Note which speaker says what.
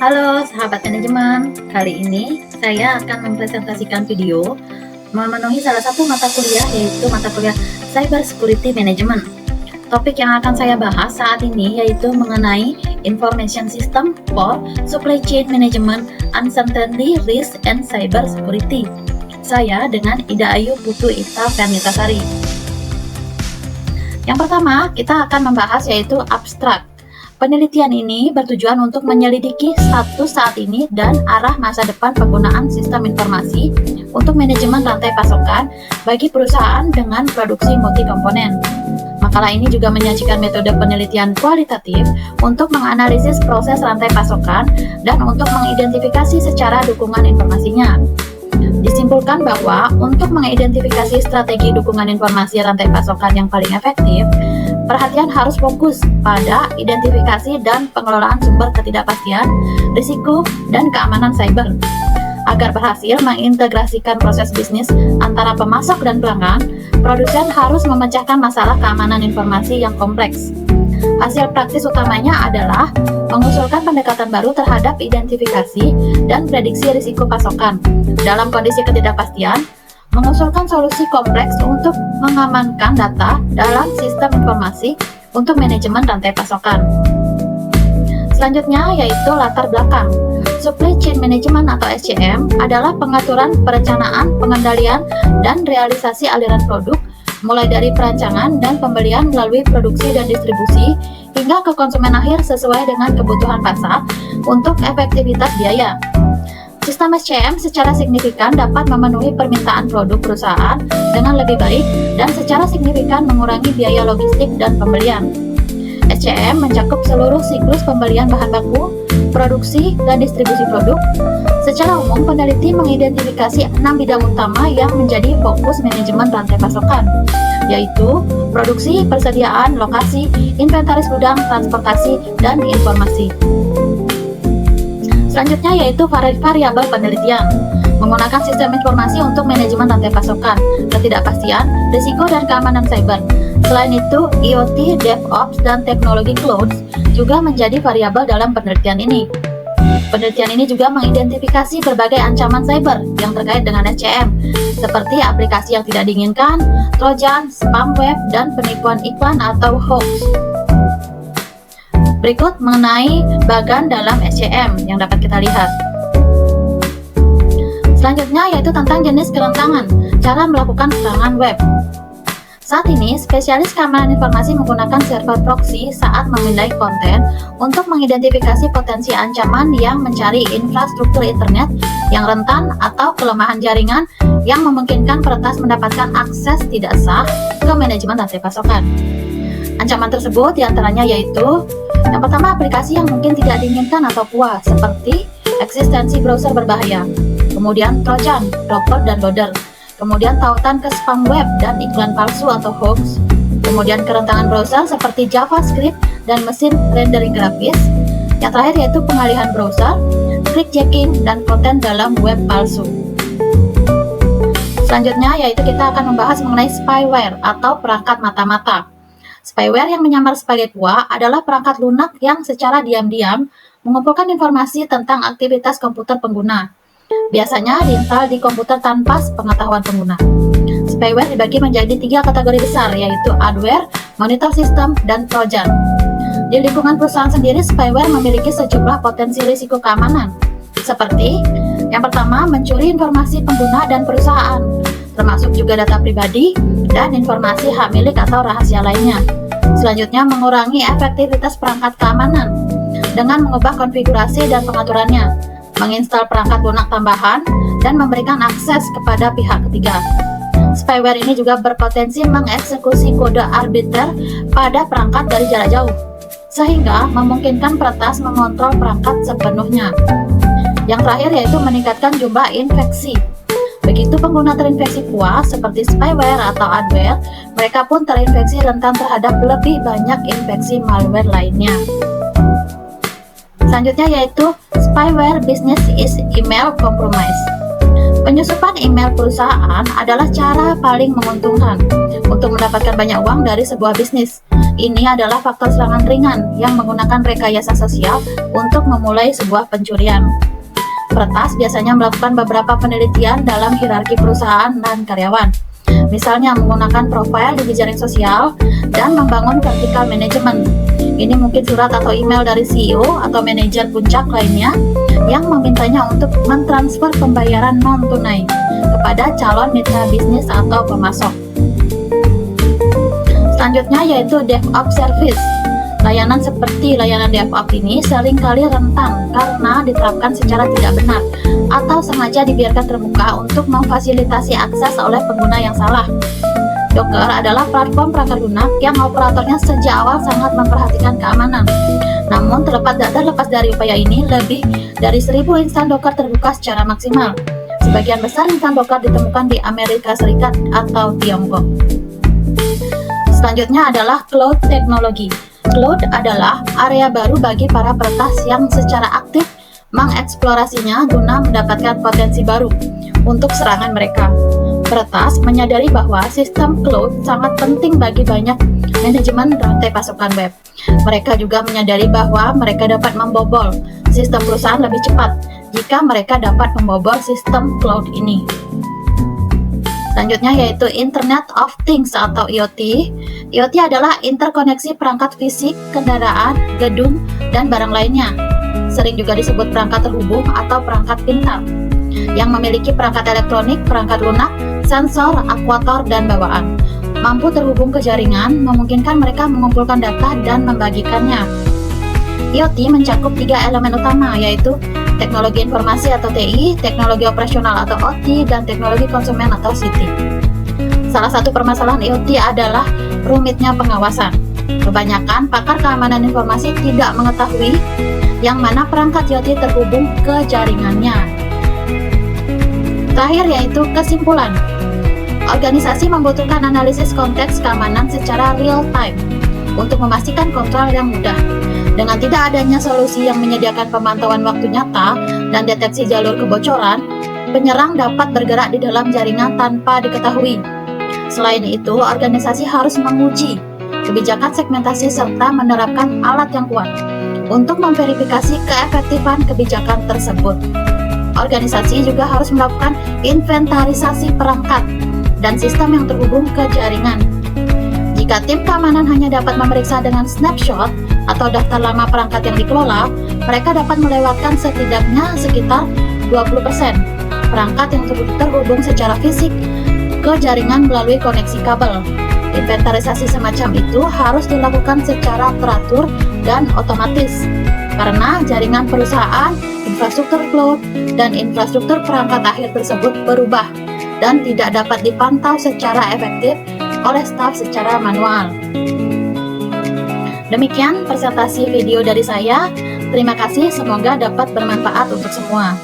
Speaker 1: Halo sahabat manajemen, kali ini saya akan mempresentasikan video memenuhi salah satu mata kuliah, yaitu mata kuliah Cyber Security Management. Topik yang akan saya bahas saat ini yaitu mengenai Information System for Supply Chain Management, Uncertainty, Risk, and Cyber Security. Saya dengan Ida Ayu Putu Ita Fernitasari. Yang pertama, kita akan membahas yaitu abstrak. Penelitian ini bertujuan untuk menyelidiki status saat ini dan arah masa depan penggunaan sistem informasi untuk manajemen rantai pasokan bagi perusahaan dengan produksi multi-komponen. Makalah ini juga menyajikan metode penelitian kualitatif untuk menganalisis proses rantai pasokan dan untuk mengidentifikasi secara dukungan informasinya. Disimpulkan bahwa untuk mengidentifikasi strategi dukungan informasi rantai pasokan yang paling efektif, perhatian harus fokus pada identifikasi dan pengelolaan sumber ketidakpastian, risiko, dan keamanan cyber. Agar berhasil mengintegrasikan proses bisnis antara pemasok dan pelanggan, produsen harus memecahkan masalah keamanan informasi yang kompleks. Hasil praktis utamanya adalah mengusulkan pendekatan baru terhadap identifikasi dan prediksi risiko pasokan. Dalam kondisi ketidakpastian, mengusulkan solusi kompleks untuk mengamankan data dalam sistem informasi untuk manajemen rantai pasokan. Selanjutnya yaitu latar belakang. Supply Chain Management atau SCM adalah pengaturan, perencanaan, pengendalian, dan realisasi aliran produk mulai dari perancangan dan pembelian melalui produksi dan distribusi hingga ke konsumen akhir sesuai dengan kebutuhan pasar untuk efektivitas biaya. Sistem SCM secara signifikan dapat memenuhi permintaan produk perusahaan dengan lebih baik dan secara signifikan mengurangi biaya logistik dan pembelian. SCM mencakup seluruh siklus pembelian bahan baku, produksi, dan distribusi produk. Secara umum, peneliti mengidentifikasi 6 bidang utama yang menjadi fokus manajemen rantai pasokan, yaitu produksi, persediaan, lokasi, inventaris gudang, transportasi, dan informasi. Selanjutnya yaitu variabel penelitian, menggunakan sistem informasi untuk manajemen rantai pasokan, ketidakpastian, risiko, dan keamanan cyber. Selain itu, IoT, DevOps, dan teknologi cloud juga menjadi variabel dalam penelitian ini. Penelitian ini juga mengidentifikasi berbagai ancaman cyber yang terkait dengan SCM, seperti aplikasi yang tidak diinginkan, trojan, spam web, dan penipuan iklan atau hoax. Berikut mengenai bagan dalam SCM yang dapat kita lihat. Selanjutnya yaitu tentang jenis kerentangan, cara melakukan serangan web. Saat ini, spesialis keamanan informasi menggunakan server proxy saat memindai konten untuk mengidentifikasi potensi ancaman yang mencari infrastruktur internet yang rentan atau kelemahan jaringan yang memungkinkan peretas mendapatkan akses tidak sah ke manajemen rantai pasokan. Ancaman tersebut diantaranya yaitu yang pertama, aplikasi yang mungkin tidak diinginkan atau kuat, seperti eksistensi browser berbahaya, kemudian trojan, dropper, dan loader, kemudian tautan ke spam web dan iklan palsu atau hoax, kemudian kerentangan browser seperti JavaScript dan mesin rendering grafis, yang terakhir yaitu pengalihan browser, clickjacking, dan konten dalam web palsu. Selanjutnya yaitu kita akan membahas mengenai spyware atau perangkat mata-mata. Spyware yang menyamar sebagai kuah adalah perangkat lunak yang secara diam-diam mengumpulkan informasi tentang aktivitas komputer pengguna. Biasanya diinstal di komputer tanpa pengetahuan pengguna. Spyware dibagi menjadi 3 kategori besar, yaitu adware, monitor system, dan trojan. Di lingkungan perusahaan sendiri, spyware memiliki sejumlah potensi risiko keamanan, seperti yang pertama, mencuri informasi pengguna dan perusahaan, termasuk juga data pribadi dan informasi hak milik atau rahasia lainnya. Selanjutnya, mengurangi efektivitas perangkat keamanan dengan mengubah konfigurasi dan pengaturannya, menginstal perangkat lunak tambahan, dan memberikan akses kepada pihak ketiga. Spyware ini juga berpotensi mengeksekusi kode arbiter pada perangkat dari jarak jauh, sehingga memungkinkan peretas mengontrol perangkat sepenuhnya. Yang terakhir yaitu meningkatkan jumlah infeksi. Begitu pengguna terinfeksi kuah seperti spyware atau adware, mereka pun terinfeksi rentan terhadap lebih banyak infeksi malware lainnya. Selanjutnya yaitu spyware business is email compromise. Penyusupan email perusahaan adalah cara paling menguntungkan untuk mendapatkan banyak uang dari sebuah bisnis. Ini adalah faktor serangan ringan yang menggunakan rekayasa sosial untuk memulai sebuah pencurian. Peretas biasanya melakukan beberapa penelitian dalam hierarki perusahaan dan karyawan, misalnya menggunakan profil di jejaring sosial dan membangun vertikal manajemen. Ini mungkin surat atau email dari CEO atau manajer puncak lainnya yang memintanya untuk mentransfer pembayaran non-tunai kepada calon mitra bisnis atau pemasok. Selanjutnya yaitu DevOps Service. Layanan seperti layanan DevOps ini seringkali rentan karena diterapkan secara tidak benar atau sengaja dibiarkan terbuka untuk memfasilitasi akses oleh pengguna yang salah. Docker adalah platform perangkat lunak yang operatornya sejak awal sangat memperhatikan keamanan. Namun terlepas dari upaya ini, lebih dari 1.000 instan Docker terbuka secara maksimal. Sebagian besar instan Docker ditemukan di Amerika Serikat atau Tiongkok. Selanjutnya adalah Cloud Technology. Cloud adalah area baru bagi para peretas yang secara aktif mengeksplorasinya guna mendapatkan potensi baru untuk serangan mereka. Peretas menyadari bahwa sistem cloud sangat penting bagi banyak manajemen rantai pasokan web. Mereka juga menyadari bahwa mereka dapat membobol sistem perusahaan lebih cepat jika mereka dapat membobol sistem cloud ini. Selanjutnya yaitu Internet of Things atau IoT. IoT adalah interkoneksi perangkat fisik, kendaraan, gedung, dan barang lainnya. Sering juga disebut perangkat terhubung atau perangkat pintar, yang memiliki perangkat elektronik, perangkat lunak, sensor, aktuator, dan bawaan. Mampu terhubung ke jaringan, memungkinkan mereka mengumpulkan data dan membagikannya. IoT mencakup 3 elemen utama, yaitu teknologi informasi atau TI, teknologi operasional atau OT, dan teknologi konsumen atau CT. Salah satu permasalahan IoT adalah rumitnya pengawasan. Kebanyakan pakar keamanan informasi tidak mengetahui yang mana perangkat IoT terhubung ke jaringannya. Terakhir yaitu kesimpulan. Organisasi membutuhkan analisis konteks keamanan secara real time untuk memastikan kontrol yang mudah. Dengan tidak adanya solusi yang menyediakan pemantauan waktu nyata dan deteksi jalur kebocoran, penyerang dapat bergerak di dalam jaringan tanpa diketahui. Selain itu, organisasi harus menguji kebijakan segmentasi serta menerapkan alat yang kuat untuk memverifikasi keefektifan kebijakan tersebut. Organisasi juga harus melakukan inventarisasi perangkat dan sistem yang terhubung ke jaringan. Jika tim keamanan hanya dapat memeriksa dengan snapshot atau daftar lama perangkat yang dikelola, mereka dapat melewatkan setidaknya sekitar 20% perangkat yang terhubung secara fisik ke jaringan melalui koneksi kabel. Inventarisasi semacam itu harus dilakukan secara teratur dan otomatis, karena jaringan perusahaan, infrastruktur cloud, dan infrastruktur perangkat akhir tersebut berubah dan tidak dapat dipantau secara efektif oleh staf secara manual. Demikian presentasi video dari saya. Terima kasih, semoga dapat bermanfaat untuk semua.